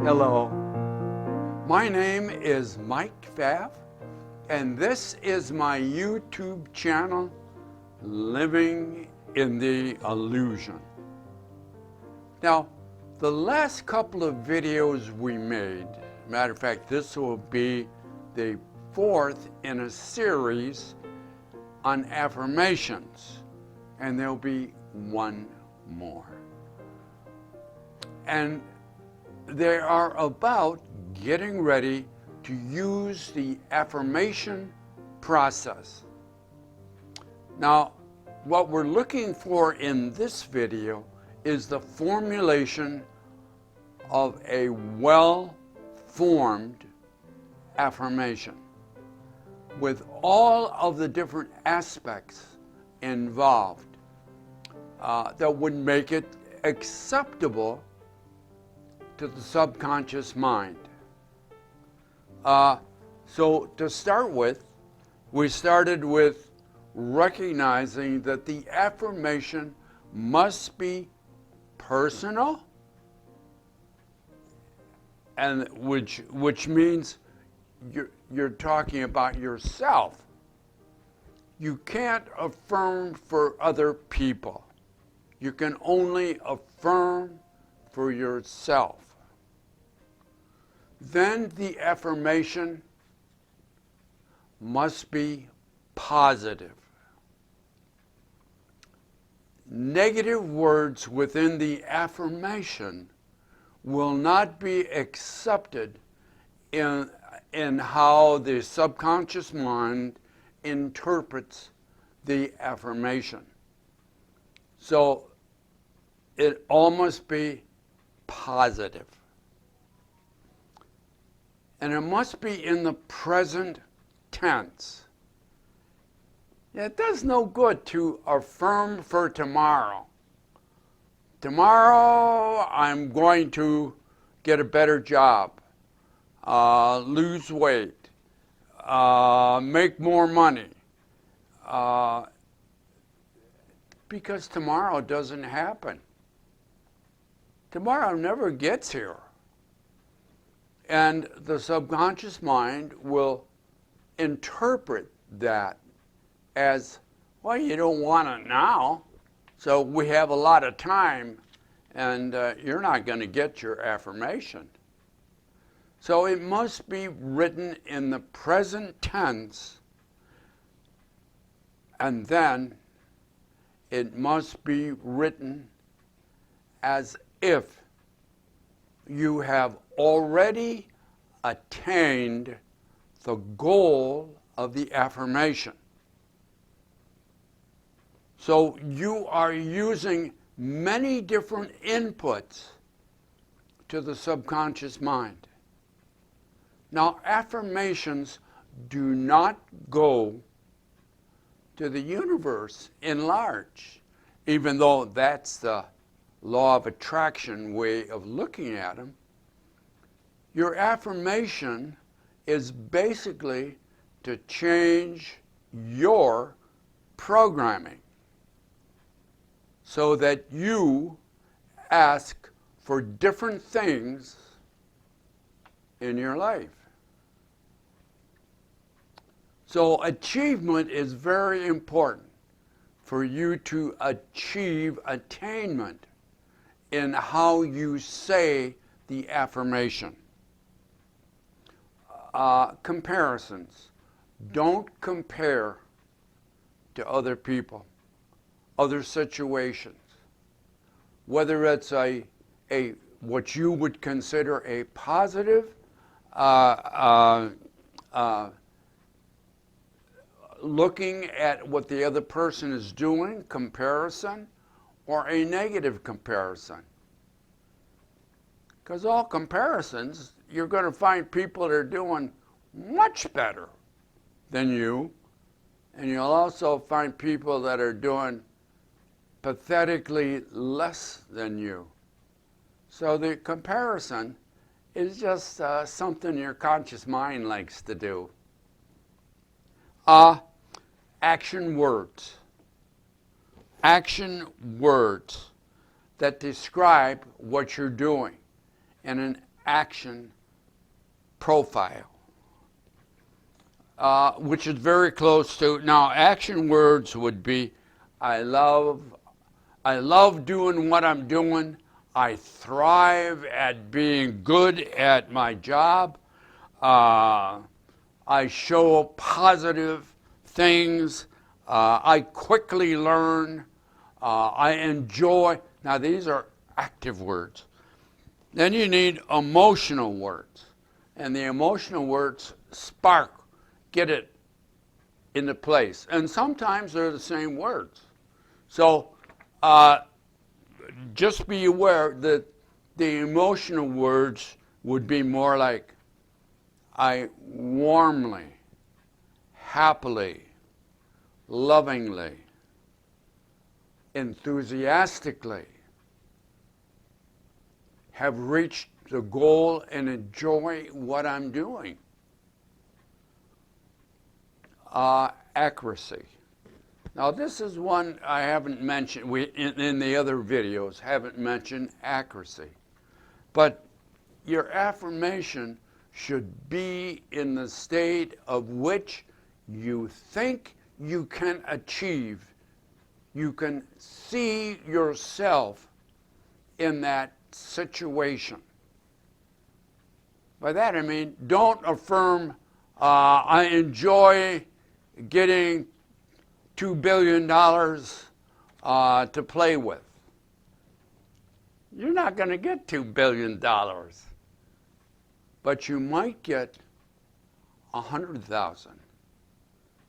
Hello, my name is Mike Pfaff, and this is my YouTube channel, Living in the Illusion. Now, the last couple of videos we made, matter of fact, this will be the fourth in a series on affirmations, and there'll be one more. And they are about getting ready to use the affirmation process. Now, what we're looking for in this video is the formulation of a well-formed affirmation with all of the different aspects involved that would make it acceptable to the subconscious mind. So to start with, we started with recognizing that the affirmation must be personal, and which means you're talking about yourself. You can't affirm for other people. You can only affirm for yourself. Then the affirmation must be positive. Negative words within the affirmation will not be accepted in how the subconscious mind interprets the affirmation. So it all must be positive. And it must be in the present tense. It does no good to affirm for tomorrow. Tomorrow I'm going to get a better job, lose weight, make more money, because tomorrow doesn't happen. Tomorrow never gets here. And the subconscious mind will interpret that as, well, you don't want it now, so we have a lot of time, and you're not going to get your affirmation. So it must be written in the present tense, and then it must be written as if you have already attained the goal of the affirmation. So you are using many different inputs to the subconscious mind. Now, affirmations do not go to the universe in large, even though that's the law of attraction way of looking at them. Your affirmation is basically to change your programming so that you ask for different things in your life. So achievement is very important for you to achieve attainment in how you say the affirmation. Comparisons. Don't compare to other people, other situations. Whether it's a what you would consider a positive looking at what the other person is doing, comparison, or a negative comparison. Because all comparisons, you're going to find people that are doing much better than you, and you'll also find people that are doing pathetically less than you. So the comparison is just something your conscious mind likes to do. Action words. Action words that describe what you're doing. And an action profile, which is very close to, now action words would be, I love doing what I'm doing. I thrive at being good at my job. I show positive things. I quickly learn. I enjoy. Now, these are active words. Then you need emotional words. And the emotional words spark, get it into place. And sometimes they're the same words. So just be aware that the emotional words would be more like, I warmly, happily, lovingly, enthusiastically have reached the goal and enjoy what I'm doing. Accuracy. Now this is one I haven't mentioned, in the other videos, haven't mentioned accuracy. But your affirmation should be in the state of which you think you can achieve. You can see yourself in that situation. By that I mean, don't affirm, I enjoy getting $2 billion to play with. You're not going to get $2 billion, but you might get 100,000.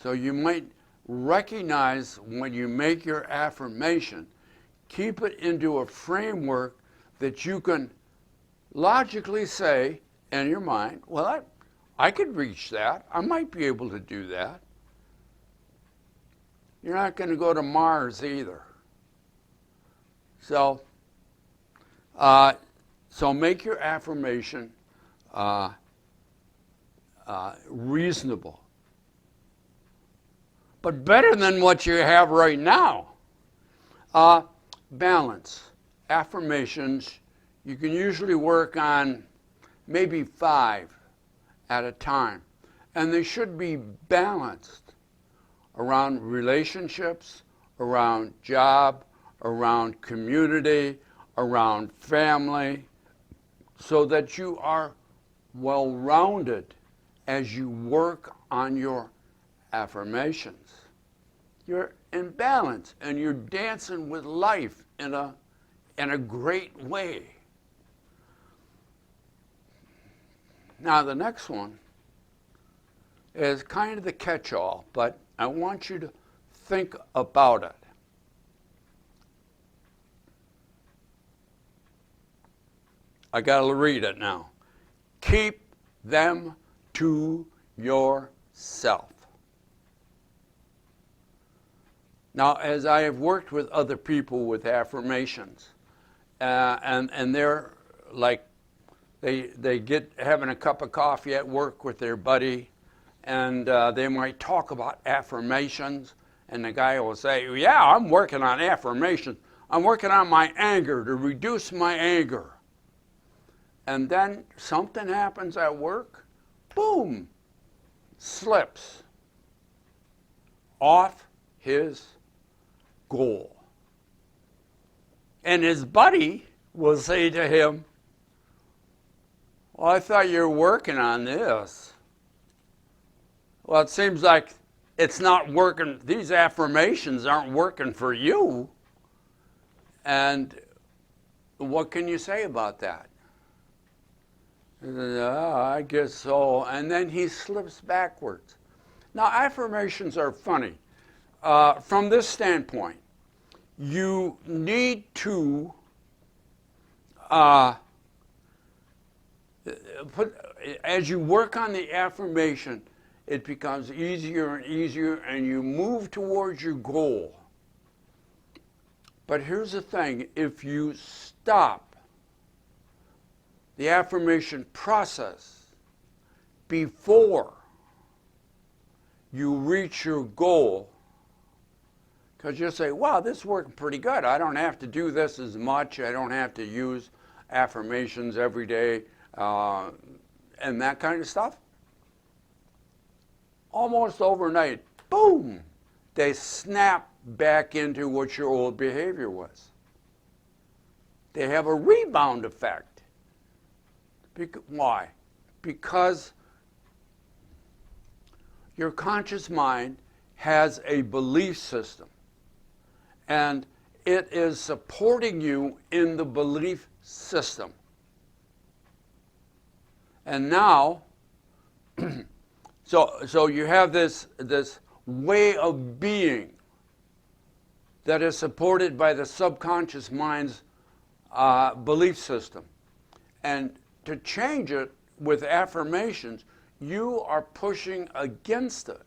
So you might recognize when you make your affirmation, keep it into a framework that you can logically say in your mind, well, I could reach that. I might be able to do that. You're not going to go to Mars either. So make your affirmation reasonable, but better than what you have right now. Balance. Affirmations, you can usually work on maybe 5 at a time, and they should be balanced around relationships, around job, around community, around family, so that you are well-rounded as you work on your affirmations. You're in balance and you're dancing with life in a great way. Now the next one is kind of the catch-all, but I want you to think about it. I gotta read it now. Keep them to yourself. Now, as I have worked with other people with affirmations, and they're like, they get having a cup of coffee at work with their buddy, and they might talk about affirmations, and the guy will say, yeah, I'm working on affirmations. I'm working on my anger to reduce my anger. And then something happens at work, boom, slips off his goal. And his buddy will say to him, well, I thought you were working on this. Well, it seems like it's not working. These affirmations aren't working for you. And what can you say about that? I guess so. And then he slips backwards. Now, affirmations are funny. From this standpoint, you need to as you work on the affirmation, it becomes easier and easier, and you move towards your goal. But here's the thing, if you stop the affirmation process before you reach your goal, because you'll say, wow, this is working pretty good. I don't have to do this as much. I don't have to use affirmations every day. and that kind of stuff, almost overnight, boom, they snap back into what your old behavior was. They have a rebound effect. Why? Because your conscious mind has a belief system, and it is supporting you in the belief system. And now, so you have this way of being that is supported by the subconscious mind's belief system. And to change it with affirmations, you are pushing against it.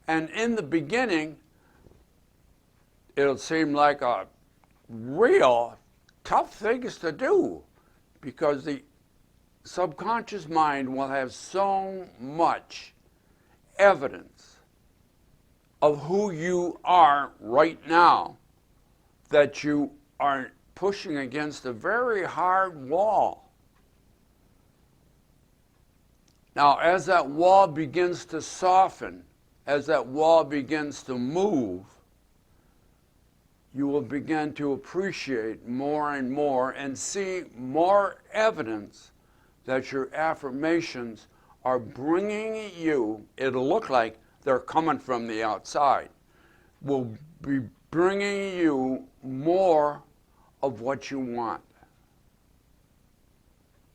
And in the beginning, it'll seem like a real tough things to do, because the subconscious mind will have so much evidence of who you are right now that you are pushing against a very hard wall. Now, as that wall begins to soften, as that wall begins to move, you will begin to appreciate more and more and see more evidence that your affirmations are bringing you, it'll look like they're coming from the outside, will be bringing you more of what you want.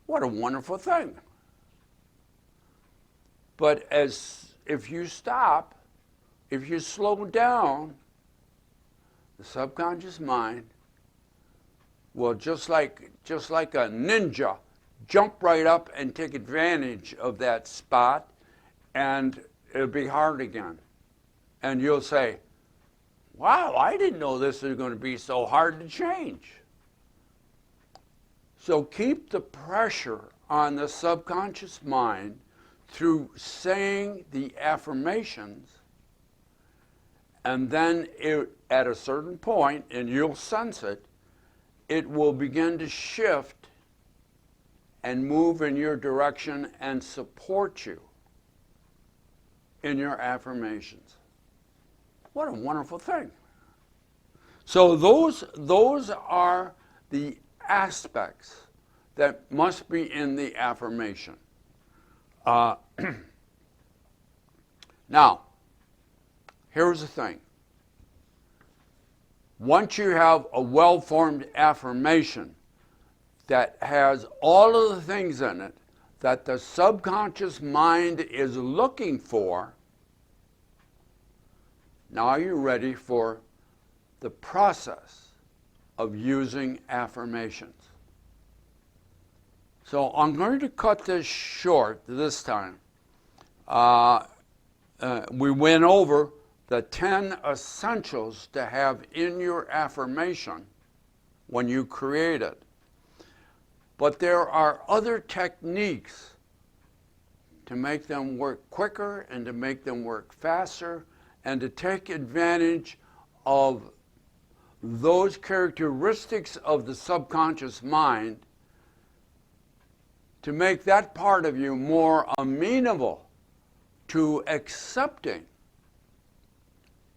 What a wonderful thing. But if you stop, if you slow down, the subconscious mind will, just like a ninja, jump right up and take advantage of that spot, and it'll be hard again. And you'll say, wow, I didn't know this was going to be so hard to change. So keep the pressure on the subconscious mind through saying the affirmations, and then at a certain point, and you'll sense it, it will begin to shift and move in your direction and support you in your affirmations. What a wonderful thing. So those are the aspects that must be in the affirmation. Now, here's the thing. Once you have a well-formed affirmation that has all of the things in it that the subconscious mind is looking for, now you're ready for the process of using affirmations. So I'm going to cut this short this time. We went over the 10 essentials to have in your affirmation when you create it. But there are other techniques to make them work quicker and to make them work faster and to take advantage of those characteristics of the subconscious mind to make that part of you more amenable to accepting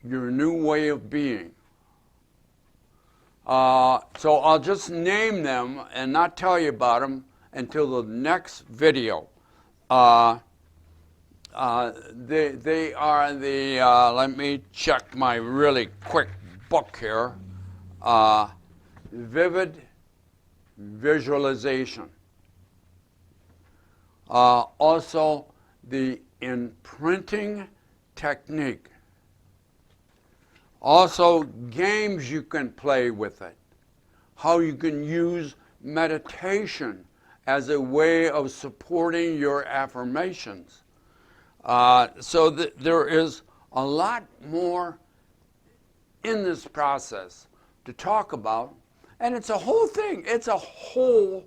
your new way of being. So I'll just name them and not tell you about them until the next video. They are the, let me check my really quick book here, vivid visualization. Also, the imprinting technique. Also, games you can play with it. How you can use meditation as a way of supporting your affirmations. So there is a lot more in this process to talk about. And it's a whole thing. It's a whole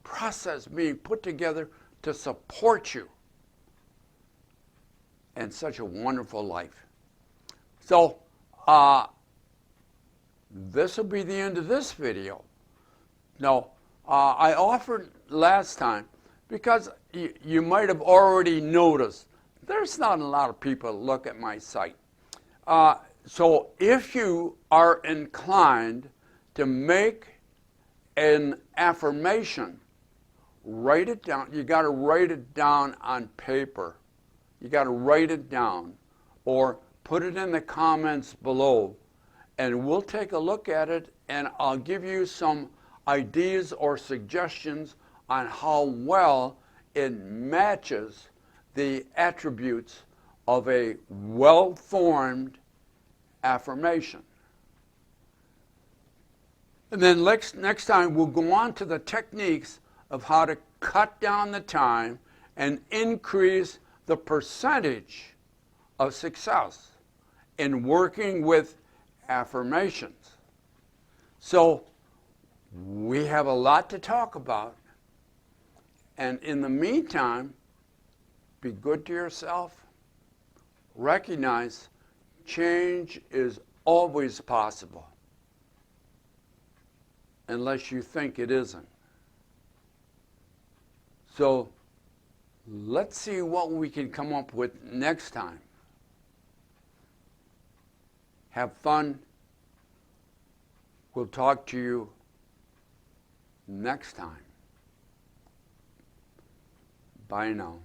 process being put together to support you in such a wonderful life. So this will be the end of this video. Now, I offered last time because you might have already noticed there's not a lot of people that look at my site. So if you are inclined to make an affirmation, write it down. You got to write it down on paper. You got to write it down or put it in the comments below, and we'll take a look at it, and I'll give you some ideas or suggestions on how well it matches the attributes of a well-formed affirmation. And then next time we'll go on to the techniques of how to cut down the time and increase the percentage of success in working with affirmations. So we have a lot to talk about. And in the meantime, be good to yourself. Recognize change is always possible, unless you think it isn't. So let's see what we can come up with next time. Have fun. We'll talk to you next time. Bye now.